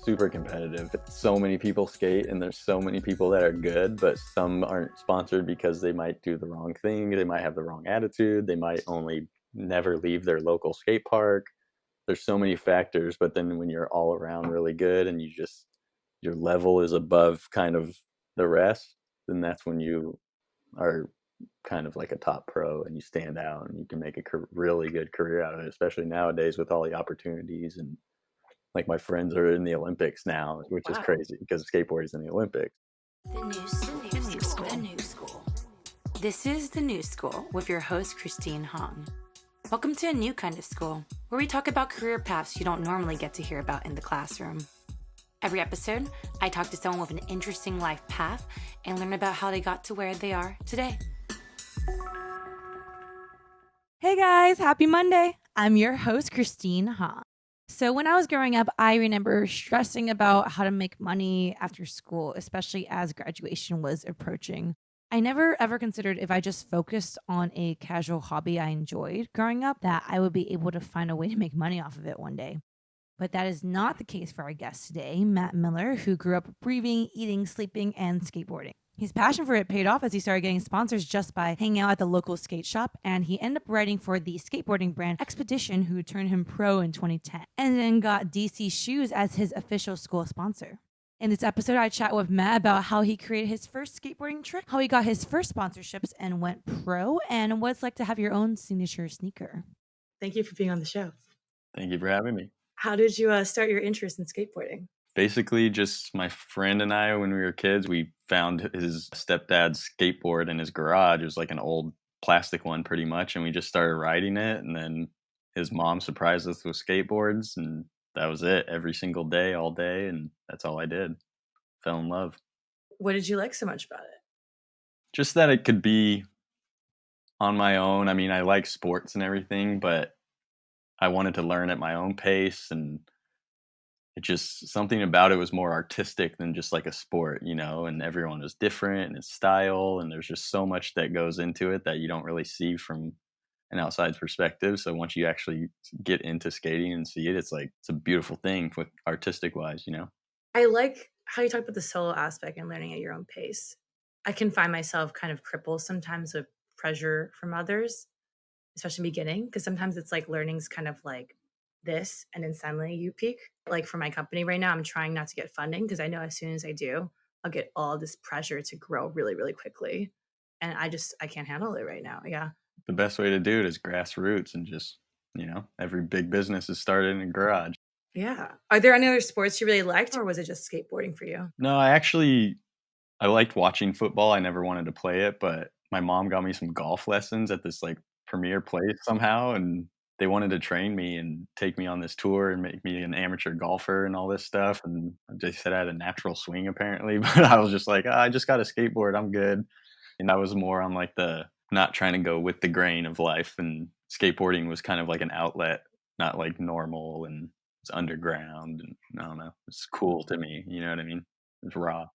super competitive. So many people skate and there's so many people that are good, but some aren't sponsored because they might do the wrong thing. They might have the wrong attitude. They might only never leave their local skate park. There's so many factors, but then when you're all around really good and your level is above kind of the rest, then that's when you are kind of like a top pro and you stand out and you can make a really good career out of it, especially nowadays with all the opportunities. And like my friends are in the Olympics now, which is Wow. crazy because skateboarding is in the Olympics. The new school. This is The New School with your host, Christine Hong. Welcome to a new kind of school, where we talk about career paths you don't normally get to hear about in the classroom. Every episode, I talk to someone with an interesting life path and learn about how they got to where they are today. Hey guys, happy Monday. I'm your host, Christine Hong. So when I was growing up, I remember stressing about how to make money after school, especially as graduation was approaching. I never ever considered if I just focused on a casual hobby I enjoyed growing up, that I would be able to find a way to make money off of it one day. But that is not the case for our guest today, Matt Miller, who grew up breathing, eating, sleeping, and skateboarding. His passion for it paid off as he started getting sponsors just by hanging out at the local skate shop, and he ended up writing for the skateboarding brand Expedition, who turned him pro in 2010, and then got DC Shoes as his official school sponsor. In this episode, I chat with Matt about how he created his first skateboarding trick, how he got his first sponsorships and went pro, and what it's like to have your own signature sneaker. Thank you for being on the show. Thank you for having me. How did you start your interest in skateboarding? Basically, just my friend and I, when we were kids, we found his stepdad's skateboard in his garage. It was like an old plastic one pretty much, and we just started riding it. And then his mom surprised us with skateboards, and that was it every single day, all day. And that's all I did. Fell in love. What did you like so much about it? Just that it could be on my own. I mean, I like sports and everything, but I wanted to learn at my own pace, and it just something about it was more artistic than just like a sport, you know, and everyone was different in its style, and there's just so much that goes into it that you don't really see from an outside perspective. So once you actually get into skating and see it, it's like it's a beautiful thing with artistic wise, you know. I like how you talk about the solo aspect and learning at your own pace. I can find myself kind of crippled sometimes with pressure from others, especially in the beginning, because sometimes it's like learning's kind of like this and then suddenly you peak. Like for my company right now, I'm trying not to get funding because I know as soon as I do, I'll get all this pressure to grow really, really quickly. And I can't handle it right now. Yeah. The best way to do it is grassroots and just, you know, every big business is started in a garage. Yeah. Are there any other sports you really liked, or was it just skateboarding for you? No, I liked watching football. I never wanted to play it, but my mom got me some golf lessons at this like premier place somehow, and they wanted to train me and take me on this tour and make me an amateur golfer and all this stuff. And they said I had a natural swing apparently, but I was just like, I just got a skateboard, I'm good. And I was more on like the not trying to go with the grain of life, and skateboarding was kind of like an outlet, not like normal, and it's underground, and I don't know, it's cool to me, you know what I mean? It's raw.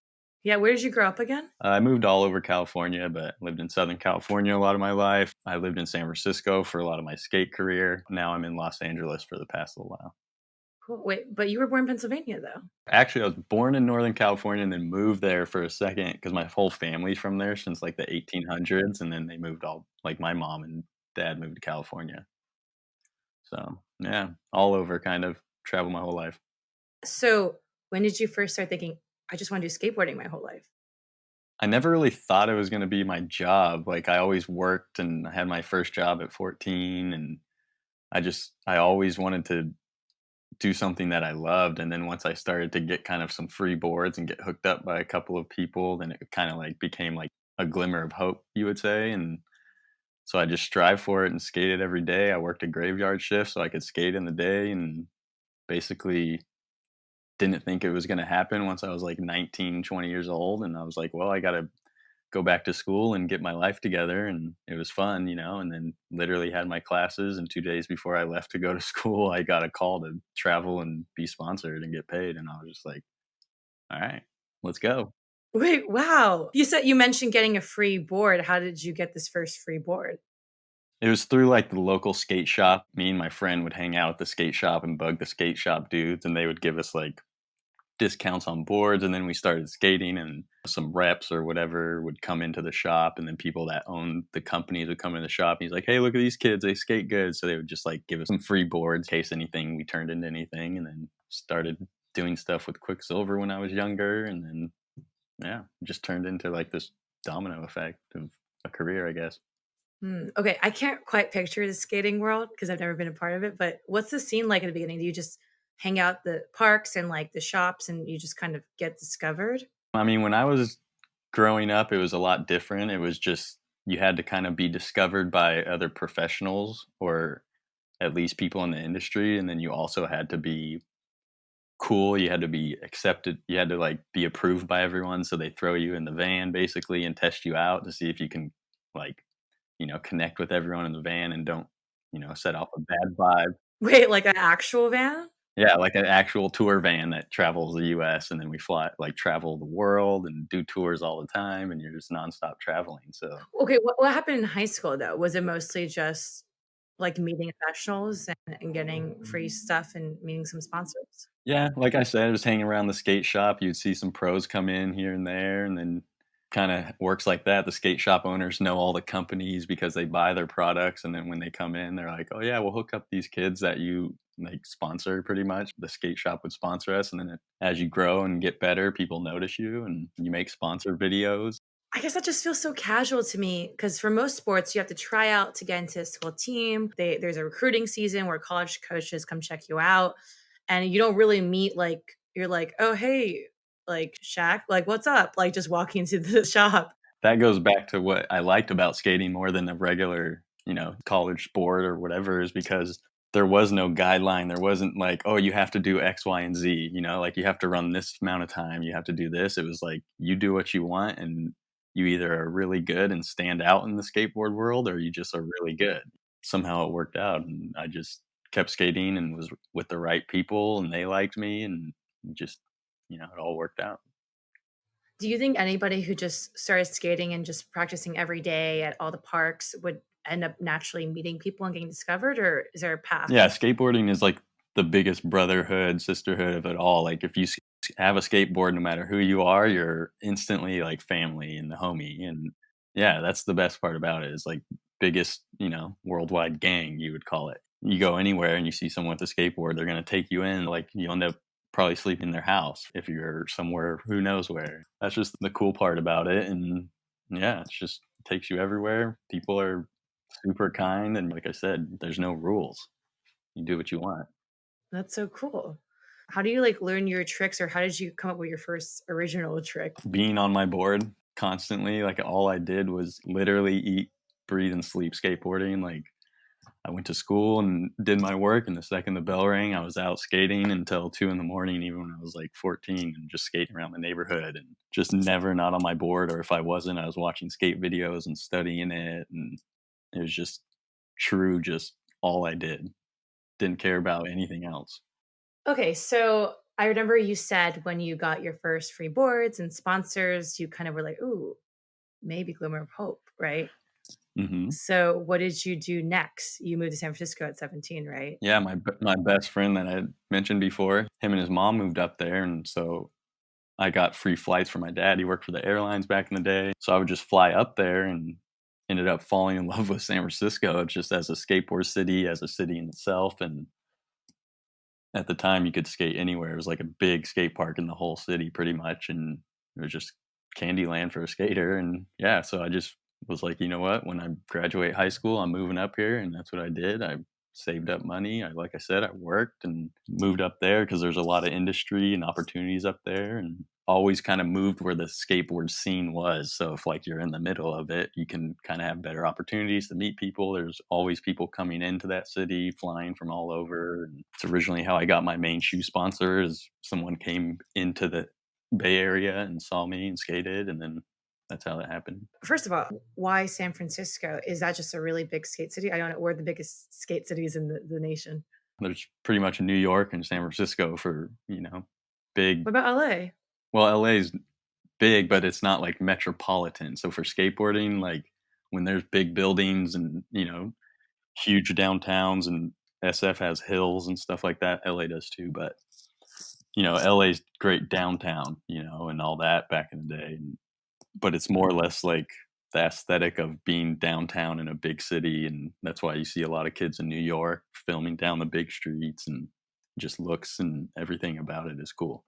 Yeah. Where did you grow up again? I moved all over California, but lived in Southern California a lot of my life. I lived in San Francisco for a lot of my skate career. Now I'm in Los Angeles for the past little while. Cool. Wait, but you were born in Pennsylvania though. Actually, I was born in Northern California and then moved there for a second because my whole family's from there since like the 1800s. And then they moved like my mom and dad moved to California. So yeah, all over, kind of travel my whole life. So when did you first start thinking, I just want to do skateboarding my whole life? I never really thought it was going to be my job. Like I always worked, and I had my first job at 14, and I always wanted to do something that I loved. And then once I started to get kind of some free boards and get hooked up by a couple of people, then it kind of like became like a glimmer of hope, you would say. And so I just strive for it and skated every day. I worked a graveyard shift so I could skate in the day, and basically didn't think it was going to happen once I was like 19, 20 years old. And I was like, well, I got to go back to school and get my life together. And it was fun, you know, and then literally had my classes. And 2 days before I left to go to school, I got a call to travel and be sponsored and get paid. And I was just like, all right, let's go. Wait, wow. You mentioned getting a free board. How did you get this first free board? It was through like the local skate shop. Me and my friend would hang out at the skate shop and bug the skate shop dudes, and they would give us like discounts on boards, and then we started skating, and some reps or whatever would come into the shop, and then people that owned the companies would come in the shop, and he's like, "Hey, look at these kids, they skate good." So they would just like give us some free boards in case anything we turned into anything, and then started doing stuff with Quicksilver when I was younger, and then yeah, just turned into like this domino effect of a career, I guess. Okay, I can't quite picture the skating world because I've never been a part of it, but what's the scene like at the beginning? Do you just hang out the parks and like the shops and you just kind of get discovered? I mean, when I was growing up, it was a lot different. It was just you had to kind of be discovered by other professionals or at least people in the industry, and then you also had to be cool. You had to be accepted. You had to like be approved by everyone. So they throw you in the van basically and test you out to see if you can like connect with everyone in the van and don't set off a bad vibe. Wait, like an actual van? Yeah, like an actual tour van that travels the US, and then we fly like, travel the world and do tours all the time, and you're just nonstop traveling, so Okay, what happened in high school though? Was it mostly just like meeting professionals and getting free stuff and meeting some sponsors? yeah, like I said, just hanging around the skate shop, you'd see some pros come in here and there, and then kinda works like that. The skate shop owners know all the companies because they buy their products, and then when they come in, they're like, "Oh, yeah, we'll hook up these kids that you, like, sponsor," pretty much. The skate shop would sponsor us, and then as you grow and get better, people notice you, and you make sponsor videos. I guess that just feels so casual to me because for most sports, you have to try out to get into a school team. There's a recruiting season where college coaches come check you out, and you don't really meet like you're like, oh hey, like Shaq, like what's up? Like just walking into the shop. That goes back to what I liked about skating more than a regular, college sport or whatever is because there was no guideline. There wasn't like, "Oh, you have to do X, Y, and Z," like, "You have to run this amount of time, you have to do this." It was like, you do what you want, and you either are really good and stand out in the skateboard world, or you just are really good. Somehow it worked out, and I just kept skating and was with the right people, and they liked me, and just, it all worked out. Do you think anybody who just started skating and just practicing every day at all the parks would end up naturally meeting people and getting discovered, or is there a path? Yeah, skateboarding is like the biggest brotherhood, sisterhood of it all. Like if you have a skateboard, no matter who you are, you're instantly like family and the homie. And yeah, that's the best part about it is like biggest, worldwide gang, you would call it. You go anywhere and you see someone with a skateboard, they're going to take you in. Like you end up probably sleeping in their house if you're somewhere, who knows where. That's just the cool part about it. And yeah, it's just takes you everywhere. People are super kind. And like I said, there's no rules. You do what you want. That's so cool. How do you like learn your tricks, or how did you come up with your first original trick? Being on my board constantly, like all I did was literally eat, breathe, and sleep skateboarding. Like I went to school and did my work, and the second the bell rang, I was out skating until 2 in the morning, even when I was like 14, and just skating around the neighborhood and just never not on my board. Or if I wasn't, I was watching skate videos and studying it. And it was just true, just all I did. Didn't care about anything else. Okay, so I remember you said when you got your first free boards and sponsors, you kind of were like, "Ooh, maybe glimmer of hope," right? Hmm. So what did you do next? You moved to San Francisco at 17, right? Yeah, my best friend that I had mentioned before, him and his mom moved up there, and so I got free flights for my dad. He worked for the airlines back in the day, so I would just fly up there and ended up falling in love with San Francisco just as a skateboard city, as a city in itself. And at the time, you could skate anywhere. It was like a big skate park in the whole city, pretty much, and it was just candy land for a skater. And yeah, so I just was like, you know what? When I graduate high school, I'm moving up here, and that's what I did. I saved up money. Like I said, I worked and moved up there because there's a lot of industry and opportunities up there, and always kind of moved where the skateboard scene was. So if like you're in the middle of it, you can kind of have better opportunities to meet people. There's always people coming into that city, flying from all over. And it's originally how I got my main shoe sponsor is someone came into the Bay Area and saw me and skated, and then that's how that happened. First of all, why San Francisco? Is that just a really big skate city? I don't know. We're the biggest skate cities in the nation. There's pretty much New York and San Francisco for, big. What about LA? Well, LA is big, but it's not like metropolitan. So for skateboarding, like when there's big buildings and, huge downtowns and SF has hills and stuff like that, LA does too. But LA's great downtown, and all that back in the day. But it's more or less like the aesthetic of being downtown in a big city, and that's why you see a lot of kids in New York filming down the big streets, and just looks and everything about it is cool.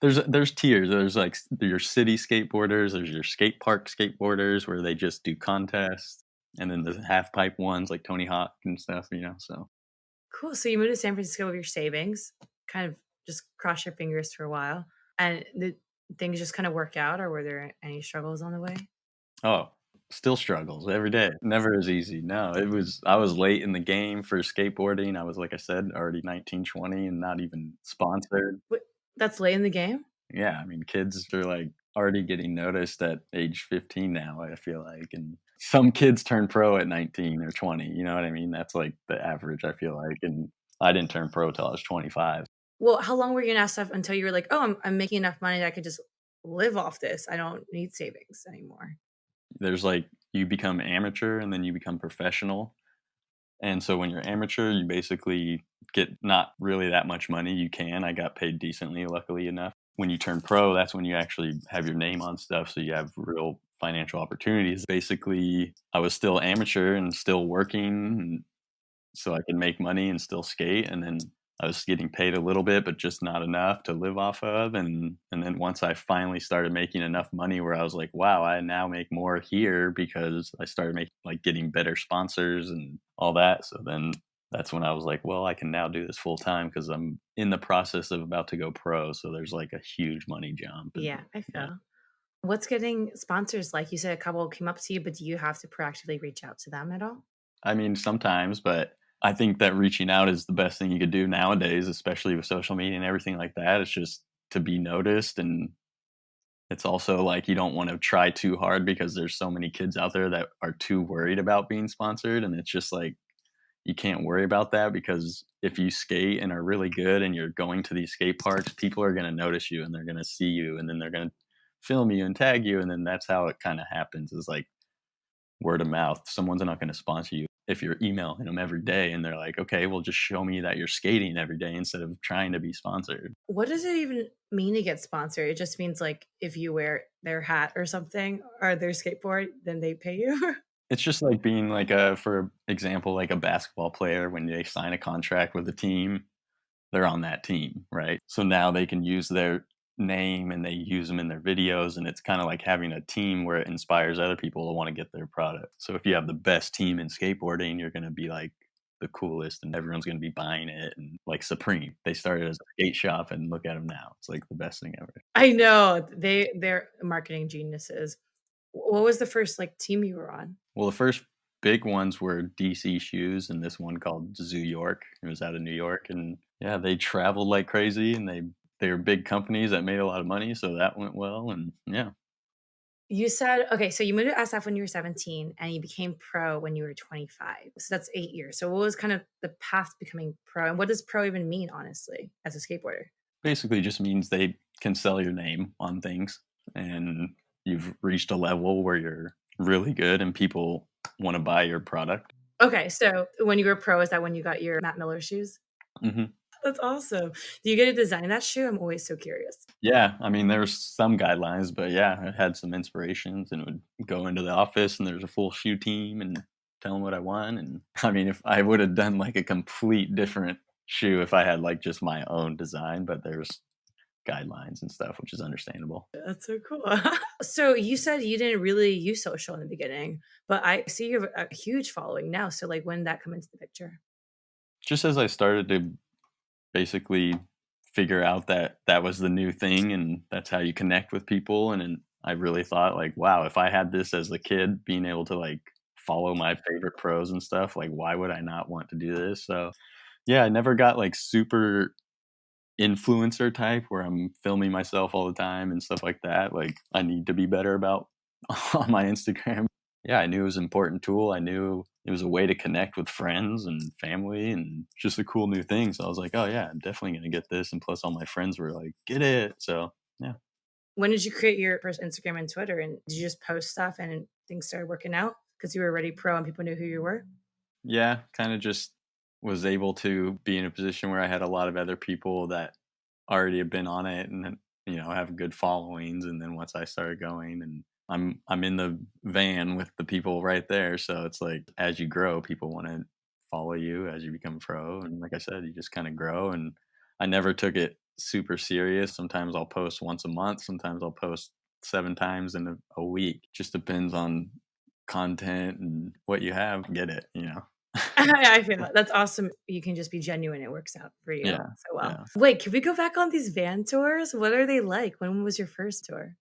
There's tiers. There's like your city skateboarders, there's your skate park skateboarders where they just do contests, and then the half pipe ones like Tony Hawk and stuff. So Cool. So you moved to San Francisco with your savings, kind of just cross your fingers for a while, and the things just kind of work out, or were there any struggles on the way? oh, still struggles every day. Never as easy. No, I was late in the game for skateboarding. I was, like I said, already 19, 20 and not even sponsored. Wait, that's late in the game? Yeah, I mean, kids are, like, already getting noticed at age 15 now, I feel like, and some kids turn pro at 19 or 20, you know what I mean? That's, like, the average, I feel like, and I didn't turn pro till I was 25. Well, how long were you in SF until you were like, "Oh, I'm making enough money that I could just live off this. I don't need savings anymore." There's, like, you become amateur and then you become professional, and so when you're amateur, you basically get not really that much money. I got paid decently, luckily enough. When you turn pro, that's when you actually have your name on stuff, so you have real financial opportunities. Basically, I was still amateur and still working, and so I could make money and still skate, and then I was getting paid a little bit, but just not enough to live off of, and then once I finally started making enough money where I was like, "Wow, I now make more here," because I started making like, getting better sponsors and all that, so then that's when I was like, "Well, I can now do this full time because 'cause I'm in the process of about to go pro," so there's, like, a huge money jump, and Yeah, I yeah. feel. What's getting sponsors like? You said a couple came up to you, but do you have to proactively reach out to them at all? I mean, sometimes, but I think that reaching out is the best thing you could do nowadays, especially with social media and everything like that. It's just to be noticed, and it's also like you don't want to try too hard because there's so many kids out there that are too worried about being sponsored, and it's just like you can't worry about that because if you skate and are really good and you're going to these skate parks, people are going to notice you and they're going to see you and then they're going to film you and tag you, and then that's how it kind of happens is like word of mouth. Someone's not going to sponsor you if you're emailing them every day and they're like, okay, well, just show me that you're skating every day instead of trying to be sponsored. What does it even mean to get sponsored? It just means like if you wear their hat or something or their skateboard, then they pay you. It's just like being like for example, like a basketball player when they sign a contract with a team, they're on that team, right? So now they can use their name and they use them in their videos, and it's kind of like having a team where it inspires other people to want to get their product. So if you have the best team in skateboarding, you're going to be like the coolest and everyone's going to be buying it. And like Supreme, they started as a skate shop and look at them now. It's like the best thing ever. I know. They're marketing geniuses. What was the first like team you were on? Well, the first big ones were DC Shoes and this one called Zoo York. It was out of New York, and yeah, they traveled like crazy, and they were big companies that made a lot of money, so that went well, and yeah. You said okay, so you moved to SF when you were 17 and you became pro when you were 25. So that's 8 years. So what was kind of the path to becoming pro, and what does pro even mean, honestly, as a skateboarder? Basically just means they can sell your name on things, and you've reached a level where you're really good and people wanna buy your product. Okay, so when you were pro, is that when you got your Matt Miller shoes? Mhm. That's awesome. Do you get to design that shoe? I'm always so curious. Yeah, I mean, there's some guidelines, but yeah, I had some inspirations and would go into the office and there's a full shoe team and tell them what I want. And I mean, if I would have done like a complete different shoe if I had like just my own design, but there's guidelines and stuff, which is understandable. That's so cool. So you said you didn't really use social in the beginning, but I see you have a huge following now. So like when did that come into the picture? Just as I started to basically figure out that that was the new thing and that's how you connect with people, and then I really thought like, wow, if I had this as a kid, being able to like follow my favorite pros and stuff, like why would I not want to do this? So yeah, I never got like super influencer type where I'm filming myself all the time and stuff like that. Like I need to be better about on my Instagram. Yeah, I knew it was an important tool. I knew it was a way to connect with friends and family and just a cool new thing. So I was like, oh yeah, I'm definitely gonna get this. And plus all my friends were like, get it. So yeah. When did you create your first Instagram and Twitter? And did you just post stuff and things started working out because you were already pro and people knew who you were? Yeah, kind of just was able to be in a position where I had a lot of other people that already have been on it and have good followings. And then once I started going, and I'm in the van with the people right there, so it's like as you grow, people want to follow you as you become pro. And like I said, you just kind of grow. And I never took it super serious. Sometimes I'll post once a month. Sometimes I'll post 7 times in a week. Just depends on content and what you have. Get it. I feel that. That's awesome. You can just be genuine. It works out for you Yeah, so well. yeah. Wait, can we go back on these van tours? What are they like? When was your first tour?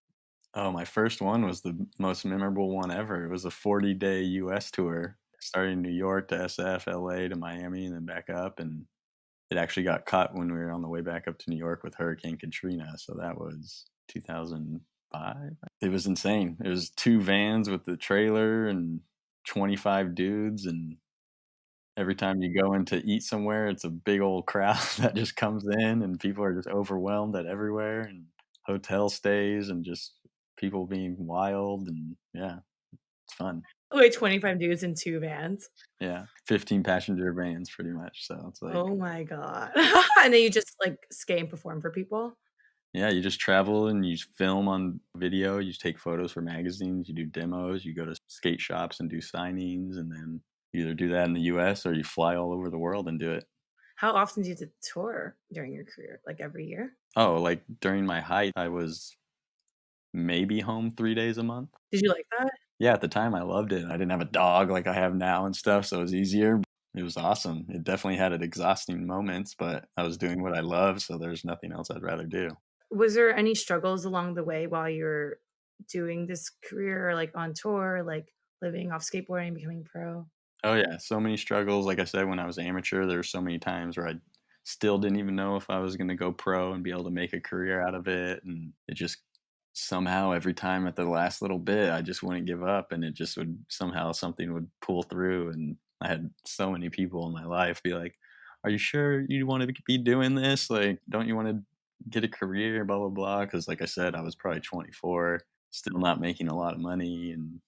Oh, my first one was the most memorable one ever. It was a 40-day US tour, starting in New York to SF, LA to Miami, and then back up. And it actually got caught when we were on the way back up to New York with Hurricane Katrina. So that was 2005. It was insane. It was 2 vans with the trailer and 25 dudes. And every time you go in to eat somewhere, it's a big old crowd that just comes in, and people are just overwhelmed at everywhere, and hotel stays, and just people being wild. And yeah, it's fun. Wait, 25 dudes in 2 vans? Yeah, 15 passenger vans pretty much. So it's like, Oh my god. And then you just, like, skate and perform for people? yeah, you just travel and you film on video, you take photos for magazines, you do demos, you go to skate shops and do signings, and then you either do that in the US or you fly all over the world and do it. How often do you have to tour during your career? Like, every year? Oh, like during my height, I was maybe home 3 days a month. Did you like that? Yeah, at the time I loved it. I didn't have a dog like I have now and stuff, so it was easier. It was awesome. It definitely had its exhausting moments, but I was doing what I love, so there's nothing else I'd rather do. Was there any struggles along the way while you're doing this career, like, on tour, like, living off skateboarding, becoming pro? Oh yeah, so many struggles. Like I said, when I was amateur, there were so many times where I still didn't even know if I was going to go pro and be able to make a career out of it. And it just somehow every time at the last little bit, I just wouldn't give up, and it just would somehow something would pull through. And I had so many people in my life be like, "Are you sure you want to be doing this? Like, don't you want to get a career?" Blah blah blah. Because like I said, I was probably 24, still not making a lot of money, and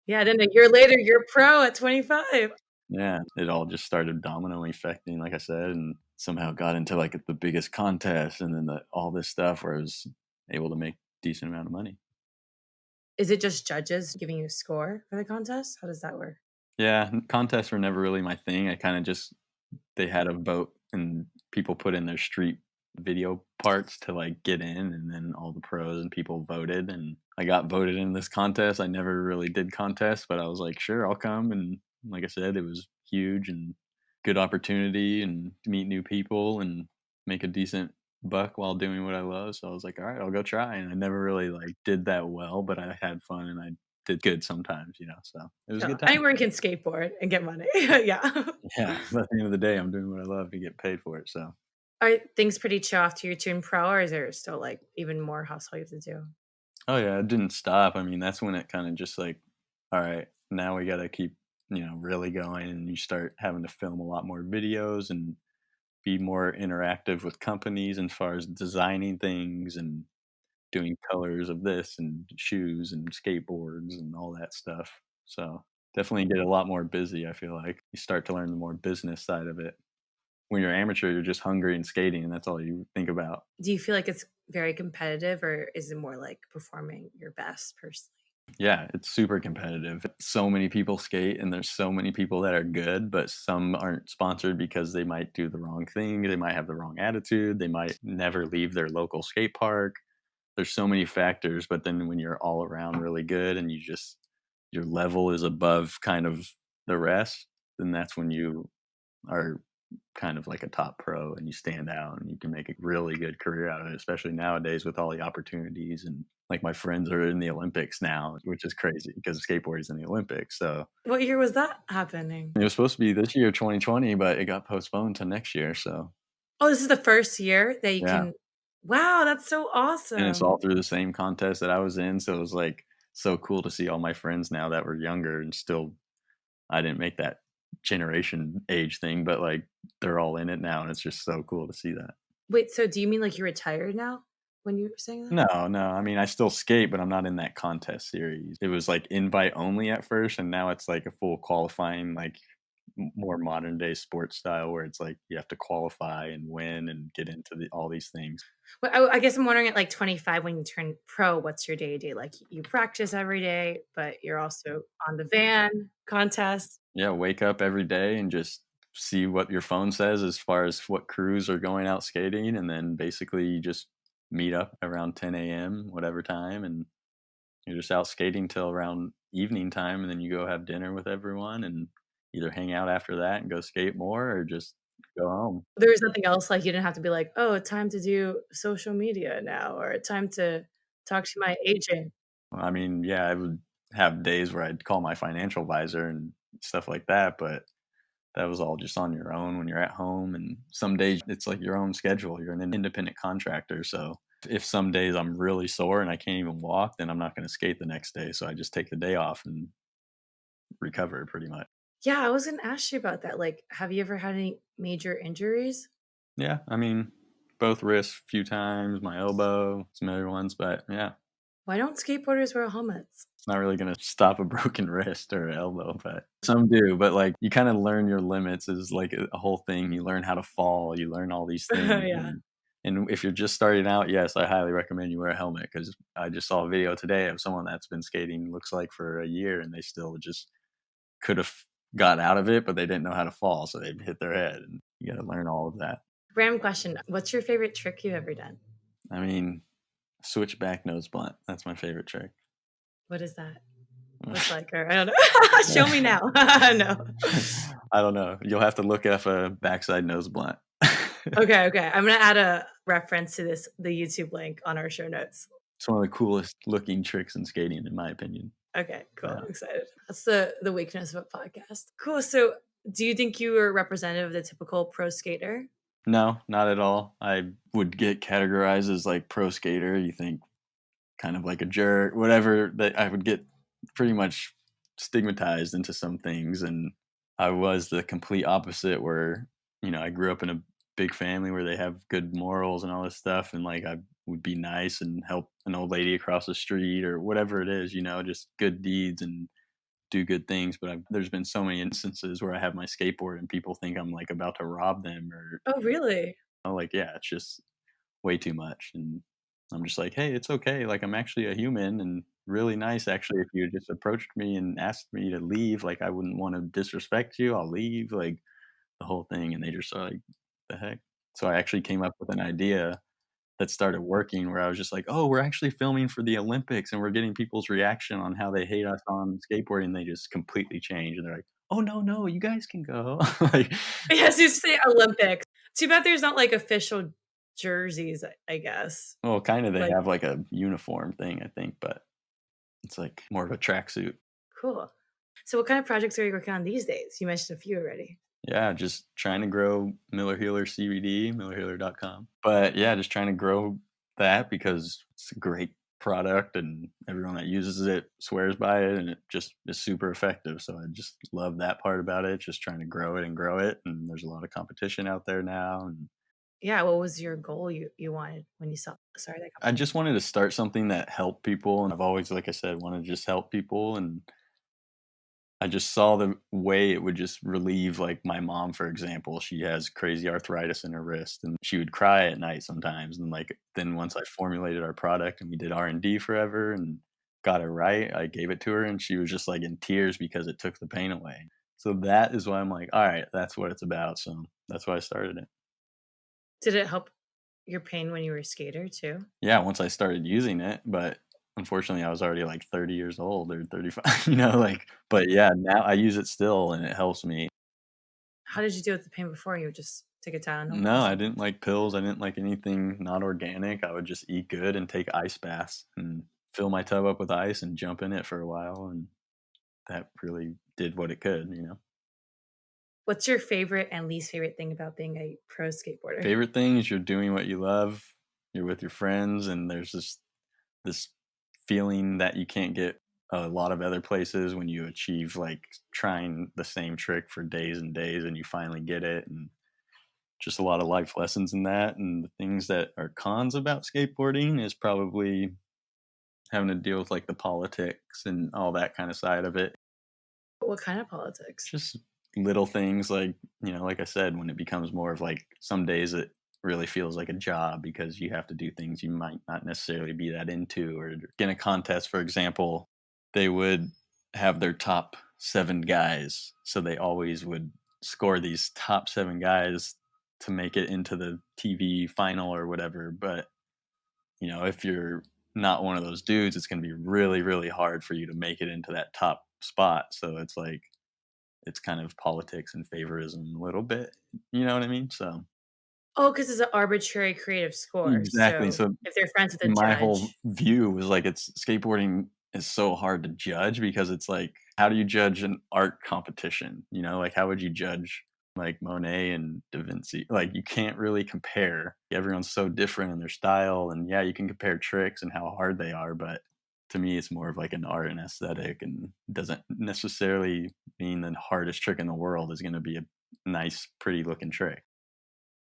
Yeah, then a year later, you're pro at 25. yeah, it all just started domino effecting, like I said, and somehow got into like the biggest contest, and then all this stuff where I was able to make decent amount of money. Is it just judges giving you a score for the contest? How does that work? Yeah, contests were never really my thing. I kind of just they had a vote, and people put in their street video parts to like get in, and then all the pros and people voted, and I got voted in this contest. I never really did contests, but I was like, sure, I'll come. And like I said, it was huge and good opportunity, and to meet new people and make a decent buck while doing what I love. So I was like, all right, I'll go try. And I never really like did that well, but I had fun and I did good sometimes. So it was a Yeah, good time. anyone can skateboard and get money. Yeah. Yeah, but at the end of the day, I'm doing what I love to get paid for it. So, Are things pretty chill after you turn pro, or is there still, like, even more hustle you have to do? oh yeah, it didn't stop. I mean, that's when it kind of just like, all right, now we got to keep, really going. And you start having to film a lot more videos and be more interactive with companies as far as designing things and doing colors of this and shoes and skateboards and all that stuff. So definitely get a lot more busy. I feel like you start to learn the more business side of it. When you're amateur, you're just hungry and skating, and that's all you think about. Do you feel like it's very competitive, or is it more like performing your best personally? Yeah, it's super competitive. So many people skate, and there's so many people that are good, but some aren't sponsored because they might do the wrong thing. They might have the wrong attitude. They might never leave their local skate park. There's so many factors, but then when you're all around really good and your level is above kind of the rest, then that's when you are kind of like a top pro and you stand out and you can make a really good career out of it, especially nowadays with all the opportunities. And like my friends are in the Olympics now, which is crazy because skateboarding is in the Olympics. So What year was that happening? it was supposed to be this year, 2020, but it got postponed to next year. So Oh, this is the first year that you yeah. can. Wow, that's so And it's all awesome. through the same contest that I was in. So it was like so cool to see all my friends now that were younger and still I didn't make that generation age thing, but like they're all in it now and it's just so cool to see that. Wait, so do you mean like you're retired now when you were saying that? No, no. I mean, I still skate, but I'm not in that contest series. It was like invite only at first, and now it's like a full qualifying, like more modern day sports style where it's like you have to qualify and win and get into all these things. Well, I guess I'm wondering at like 25 when you turn pro, what's your day to day? Like you practice every day, but you're also on the van contest. Yeah, wake up every day and just see what your phone says as far as what crews are going out skating, and then basically you just meet up around 10 a.m. whatever time, and you're just out skating till around evening time, and then you go have dinner with everyone and either hang out after that and go skate more or just go home. There was nothing else, like, you didn't have to be like, "Oh, time to do social media now," or "Time to talk to my agent." I mean, yeah, I would have days where I'd call my financial advisor and stuff like that, but that was all just on your own when you're at home. And some days it's like your own schedule. You're an independent contractor. So if some days I'm really sore and I can't even walk, then I'm not going to skate the next day. So I just take the day off and recover pretty much. Yeah, I was gonna ask you about that, like, have you ever had any major injuries? Yeah. I mean, both wrists a few times, my elbow, some other ones, but yeah, Why don't skateboarders wear helmets? it's not really going to stop a broken wrist or elbow, but some do. But like you kind of learn your limits is like a whole thing. You learn how to fall, you learn all these things. Yeah. And if you're just starting out, yes, I highly recommend you wear a helmet because I just saw a video today of someone that's been skating, looks like for a year, and they still just could have got out of it, but they didn't know how to fall. So they hit their head, and you got to learn all of that. Random question, what's your favorite trick you've ever done? I mean, switchback nose blunt. That's my favorite trick. What is that? What's like, or I don't know. Show me now. No. I don't know. You'll have to look up a backside nose blunt. Okay. I'm gonna add a reference to the YouTube link on our show notes. It's one of the coolest looking tricks in skating, in my opinion. Okay, cool. Yeah. I'm excited. That's the weakness of a podcast. Cool. So do you think you were representative of the typical pro skater? No, not at all. I would get categorized as like pro skater. You think kind of like a jerk, whatever, that I would get pretty much stigmatized into some things. And I was the complete opposite where, I grew up in a big family where they have good morals and all this stuff. And like I would be nice and help an old lady across the street or whatever it is, just good deeds and do good things. But there's been so many instances where I have my skateboard and people think I'm like about to rob them or Oh, really? like, yeah, it's just way too much. And I'm just like, hey, it's okay. Like, I'm actually a human and really nice. Actually, if you just approached me and asked me to leave, like, I wouldn't want to disrespect you. I'll leave, like, the whole thing. And they just are like, the heck? So I actually came up with an idea that started working where I was just like, oh, we're actually filming for the Olympics and we're getting people's reaction on how they hate us on skateboarding. They just completely change. And they're like, oh, no, you guys can go. Like, Yes, you say Olympics. Too bad there's not like official jerseys, I guess. well, kind of they Like, have like a uniform thing, I think, but it's like more of a tracksuit. cool. So what kind of projects are you working on these days? You mentioned a few already. Yeah, just trying to grow Miller Healer CBD, millerhealer.com. But yeah, just trying to grow that because it's a great product and everyone that uses it swears by it and it just is super effective. So I just love that part about it, just trying to grow it and grow it. And there's a lot of competition out there now. And Yeah, what was your goal you wanted when you started that I company? just wanted to start something that helped people. And I've always, like I said, wanted to just help people. And I just saw the way it would just relieve, like my mom, for example, she has crazy arthritis in her wrist and she would cry at night sometimes. And like, then once I formulated our product and we did R&D forever and got it right, I gave it to her and she was just like in tears because it took the pain away. So that is why I'm like, all right, that's what it's about. So that's why I started it. Did it help your pain when you were a skater too? Yeah, once I started using it, but unfortunately I was already like 30 years old or 35, like, but yeah, now I use it still and it helps me. How did you deal with the pain before? You would just take a Tylenol No, or I something? didn't like pills. I didn't like anything not organic. I would just eat good and take ice baths and fill my tub up with ice and jump in it for a while. And that really did what it could. What's your favorite and least favorite thing about being a pro skateboarder? Favorite thing is you're doing what you love. You're with your friends and there's this feeling that you can't get a lot of other places when you achieve like trying the same trick for days and days and you finally get it. And just a lot of life lessons in that. And the things that are cons about skateboarding is probably having to deal with like the politics and all that kind of side of it. What kind of politics? Just little things like, like I said, when it becomes more of like some days it really feels like a job because you have to do things you might not necessarily be that into. Or in a contest, for example, they would have their top 7 guys. So they always would score these top 7 guys to make it into the TV final or whatever. But, if you're not one of those dudes, it's going to be really, really hard for you to make it into that top spot. So it's like, it's kind of politics and favorism a little bit, you know what I mean? So Oh, because it's an arbitrary creative score, exactly. so So if they're friends with a my whole judge. view was like it's skateboarding is so hard to judge because it's like, how do you judge an art competition? Like how would you judge like Monet and Da Vinci? Like you can't really compare. Everyone's so different in their style, and yeah, you can compare tricks and how hard they are, but to me it's more of like an art and aesthetic, and doesn't necessarily mean the hardest trick in the world is going to be a nice pretty looking trick.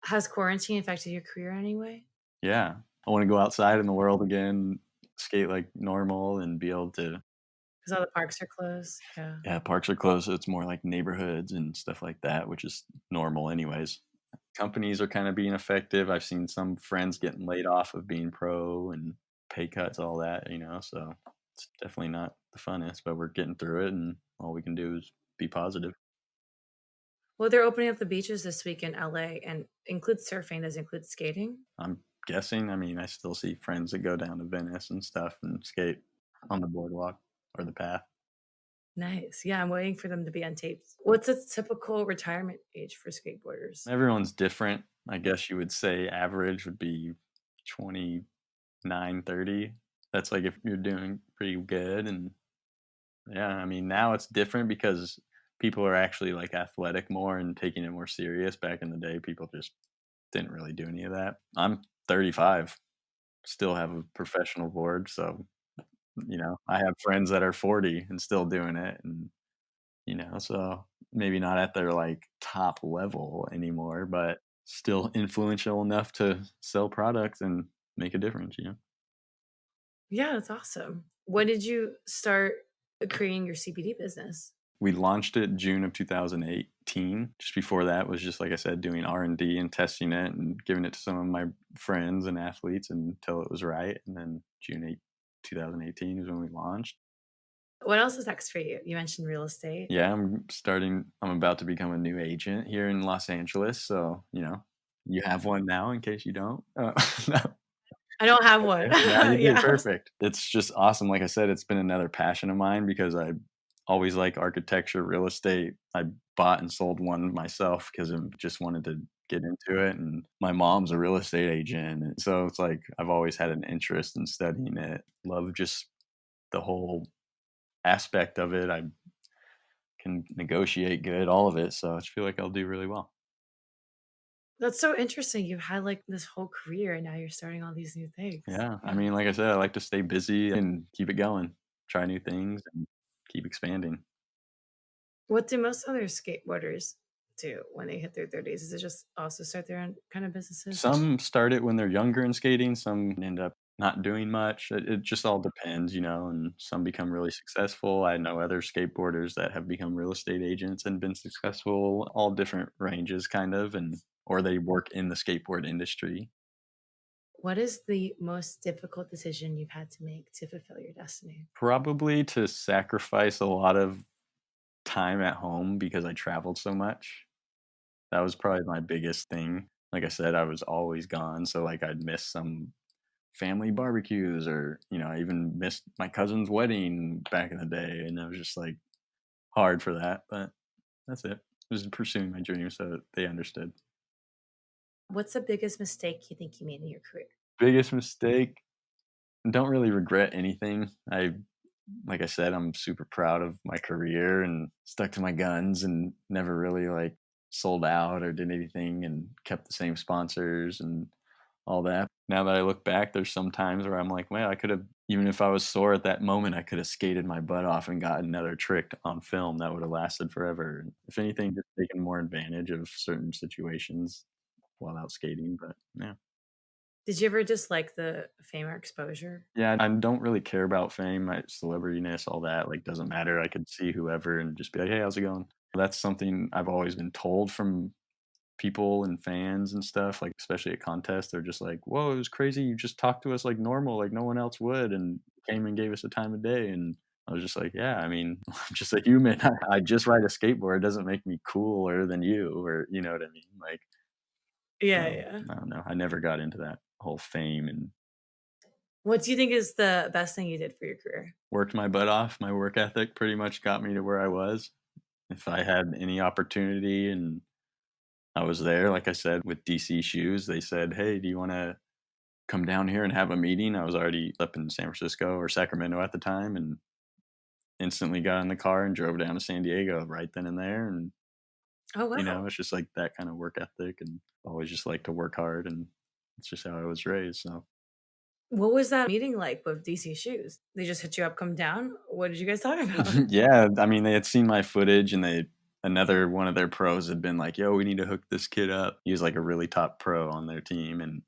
Has quarantine affected your career in any way? Yeah. I wanna go outside in the world again, skate like normal, and be able to. 'Cause all the parks are closed? Yeah. Yeah, parks are closed, so it's more like neighborhoods and stuff like that, which is normal anyways. Companies are kinda being effective. I've seen some friends getting laid off of being pro and pay cuts, all that, so it's definitely not the funnest, but we're getting through it, and all we can do is be positive. Well, they're opening up the beaches this week in LA and includes surfing. Does it include skating? I'm guessing, I mean, I still see friends that go down to Venice and stuff and skate on the boardwalk or the path. Nice. Yeah, I'm waiting for them to be on tapes. What's a typical retirement age for skateboarders? Everyone's different. I guess you would say average would be 29, 30. That's like if you're doing pretty good. And yeah, I mean, now it's different because people are actually like athletic more and taking it more serious. Back in the day, people just didn't really do any of that. I'm 35, still have a professional board. So, I have friends that are 40 and still doing it. And so maybe not at their like top level anymore, but still influential enough to sell products and make a difference. Yeah, that's awesome. When did you start creating your CBD business? We launched it June of 2018. Just before that was just like I said, doing R&D and testing it and giving it to some of my friends and athletes until it was right. And then June 2018 is when we launched. What else is next for you? You mentioned real estate. Yeah, I'm about to become a new agent here in Los Angeles, so, you have one now in case you don't. No. I don't have one. Okay, now you do, Yeah. perfect. It's just awesome, like I said, it's been another passion of mine because I always like architecture, real estate. I bought and sold one myself because I just wanted to get into it, and my mom's a real estate agent, and so it's like I've always had an interest in studying it. Love just the whole aspect of it. I can negotiate good, all of it. So I just feel like I'll do really well. That's so interesting. You've had like this whole career and now you're starting all these new things. Yeah. I Yeah. mean, like I said, I like to stay busy and keep it going, try new things and keep expanding. What do most other skateboarders do when they hit their 30s? Is it just also start their own kind of businesses? Some start it when they're younger in skating, some end up not doing much. It just all depends, and some become really successful. I know other skateboarders that have become real estate agents and been successful, all different ranges kind of, and or they work in the skateboard industry. What is the most difficult decision you've had to make to fulfill your destiny? Probably to sacrifice a lot of time at home because I traveled so much. That was probably my biggest thing. Like I said, I was always gone, so, like, I'd miss some family barbecues or, I even missed my cousin's wedding back in the day, and it was just, like, hard for that, but that's it. I was pursuing my dream, so they understood. What's the biggest mistake you think you made in your career? Biggest mistake, don't really regret anything. Like I said, I'm super proud of my career and stuck to my guns and never really like sold out or did anything and kept the same sponsors and all that. Now that I look back, there's some times where I'm like, well, I could have, even if I was sore at that moment, I could have skated my butt off and got another trick on film that would have lasted forever. If anything, just taking more advantage of certain situations while out skating. But yeah. Did you ever dislike the fame or exposure? Yeah, I don't really care about fame, my celebrityness, all that, like, doesn't matter. I could see whoever and just be like, "Hey, how's it going?" That's something I've always been told from people and fans and stuff, like, especially at contests. They're just like, "Whoa, it was crazy. You just talked to us like normal, like no one else would, and came and gave us the time of day." And I was just like, "Yeah, I mean, I'm just a human. I just ride a skateboard. It doesn't make me cooler than you, or you know what I mean?" Like, Yeah, so yeah. I don't know. I never got into that whole fame and What do you think is the best thing you did for your career? worked my butt off. My work ethic pretty much got me to where I was. If I had any opportunity and I was there, like I said, with DC Shoes, they said, "Hey, do you want to come down here and have a meeting?" I was already up in San Francisco or Sacramento at the time, and instantly got in the car and drove down to San Diego right then and there. And, Oh, wow. it's just like that kind of work ethic, and always just like to work hard. And it's just how I was raised. So, What was that meeting like with DC Shoes? They just hit you up, "Come down"? What did you guys talk about? yeah, I mean, they had seen my footage and another one of their pros had been like, "Yo, we need to hook this kid up." He was like a really top pro on their team. And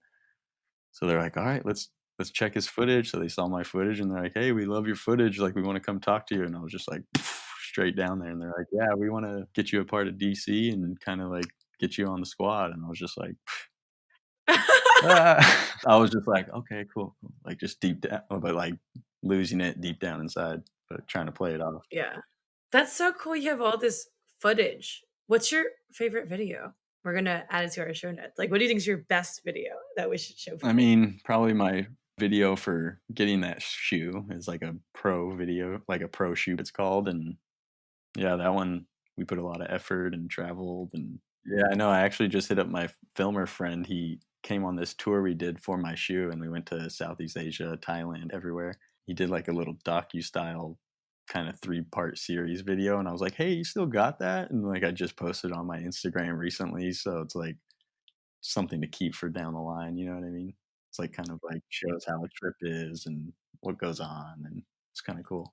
so they're like, "All right, let's check his footage." So they saw my footage and they're like, "Hey, we love your footage. Like, we want to come talk to you." And I was just like, straight down there. And they're like, "Yeah, we want to get you a part of DC and kind of like get you on the squad." And I was just like, I was just like, "Okay, cool, cool." Like, just deep down, but like losing it deep down inside, but trying to play it off. Yeah. That's so cool you have all this footage. What's your favorite video? We're gonna add it to our show notes. Like, what do you think is your best video that we should show I people? mean, probably my video for getting that shoe is like a pro video, like a pro shoe it's called. And yeah, that one we put a lot of effort and traveled. And yeah, I know, I actually just hit up my filmer friend. He came on this tour we did for my shoe, and we went to Southeast Asia, Thailand, everywhere. He did like a little docu style kind of 3-part series video, and I was like, "Hey, you still got that?" And like I just posted on my Instagram recently, so it's like something to keep for down the line, you know what I mean? It's like kind of like shows how a trip is and what goes on, and it's kind of cool.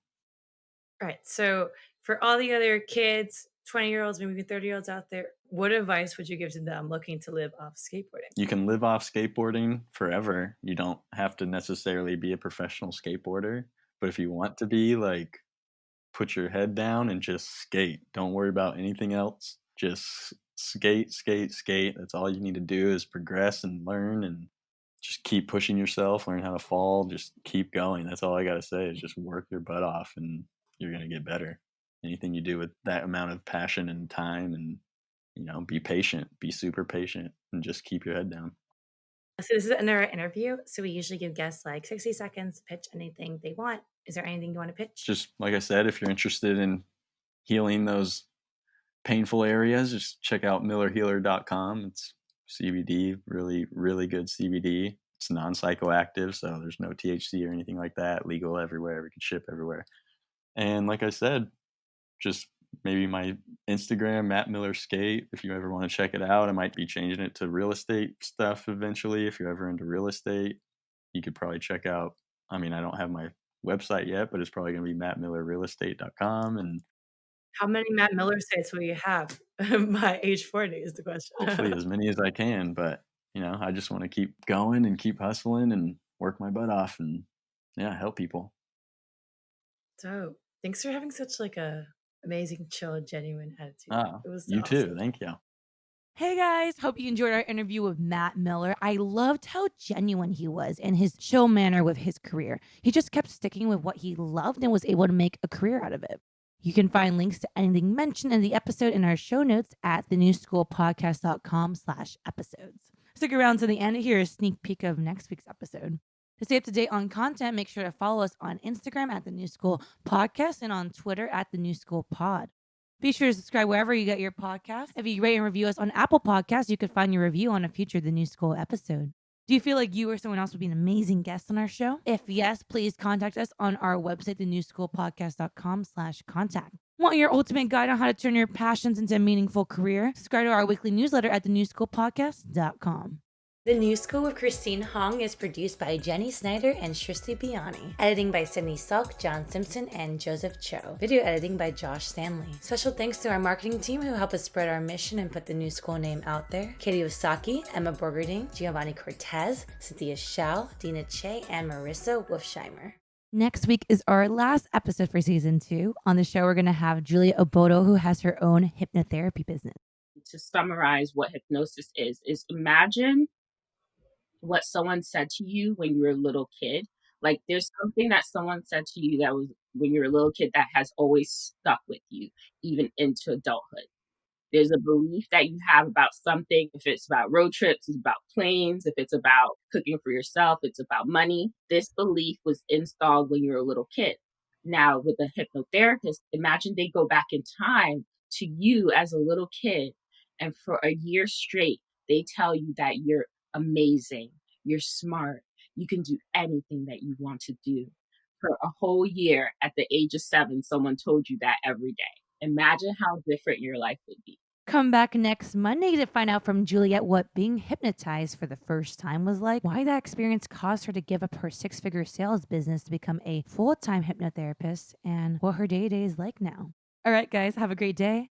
Right. So for all the other kids, 20-year-olds, maybe 30-year-olds out there, what advice would you give to them looking to live off skateboarding? You can live off skateboarding forever. You don't have to necessarily be a professional skateboarder, but if you want to be, like, put your head down and just skate. Don't worry about anything else. Just skate, skate, skate. That's all you need to do is progress and learn and just keep pushing yourself, learn how to fall, just keep going. That's all I got to say is just work your butt off and you're going to get better. Anything you do with that amount of passion and time and, be patient, be super patient and just keep your head down. So this is the end of our interview. So we usually give guests like 60 seconds to pitch anything they want. Is there anything you want to pitch? Just like I said, if you're interested in healing those painful areas, just check out millerhealer.com. It's CBD, really, really good CBD. It's non-psychoactive, so there's no THC or anything like that. Legal everywhere. We can ship everywhere. And like I said, just maybe my Instagram, Matt Miller Skate. If you ever want to check it out, I might be changing it to real estate stuff eventually. If you're ever into real estate, you could probably check out. I mean, I don't have my website yet, but it's probably going to be mattmillerrealestate.com. And How many Matt Miller states will you have by age 40 is the question. hopefully as many as I can. But, I just want to keep going and keep hustling and work my butt off and, yeah, help people. So thanks for having such like a amazing, chill, genuine attitude. Ah, It was you too. awesome. Thank you. Hey guys, hope you enjoyed our interview with Matt Miller. I loved how genuine he was and his chill manner with his career. He just kept sticking with what he loved and was able to make a career out of it. You can find links to anything mentioned in the episode in our show notes at thenewschoolpodcast.com/episodes. Stick around to the end to hear a sneak peek of next week's episode. To stay up to date on content, make sure to follow us on Instagram at The New School Podcast and on Twitter at The New School Pod. Be sure to subscribe wherever you get your podcast. If you rate and review us on Apple Podcasts, you could find your review on a future The New School episode. Do you feel like you or someone else would be an amazing guest on our show? If yes, please contact us on our website, thenewschoolpodcast.com/contact. Want your ultimate guide on how to turn your passions into a meaningful career? Subscribe to our weekly newsletter at thenewschoolpodcast.com. The New School with Christine Hong is produced by Jenny Snyder and Shristi Biani. Editing by Sydney Salk, John Simpson, and Joseph Cho. Video editing by Josh Stanley. Special thanks to our marketing team who help us spread our mission and put the New School name out there. Katie Osaki, Emma Borgerding, Giovanni Cortez, Cynthia Shao, Dina Che, and Marissa Wolfsheimer. Next week is our last episode for season 2. On the show, we're going to have Julia Oboto, who has her own hypnotherapy business. To summarize what hypnosis is imagine what someone said to you when you were a little kid. Like there's something that someone said to you that was when you were a little kid that has always stuck with you, even into adulthood. There's a belief that you have about something. If it's about road trips, it's about planes. If it's about cooking for yourself, it's about money. This belief was installed when you were a little kid. Now, with a hypnotherapist, imagine they go back in time to you as a little kid, and for a year straight, they tell you that you're amazing, you're smart, you can do anything that you want to do. For a whole year, at the age of 7, someone told you that every day. Imagine how different your life would be. Come back next Monday to find out from Juliet what being hypnotized for the first time was like, why that experience caused her to give up her 6-figure sales business to become a full-time hypnotherapist, and what her day-to-day is like now. All right, guys, have a great day.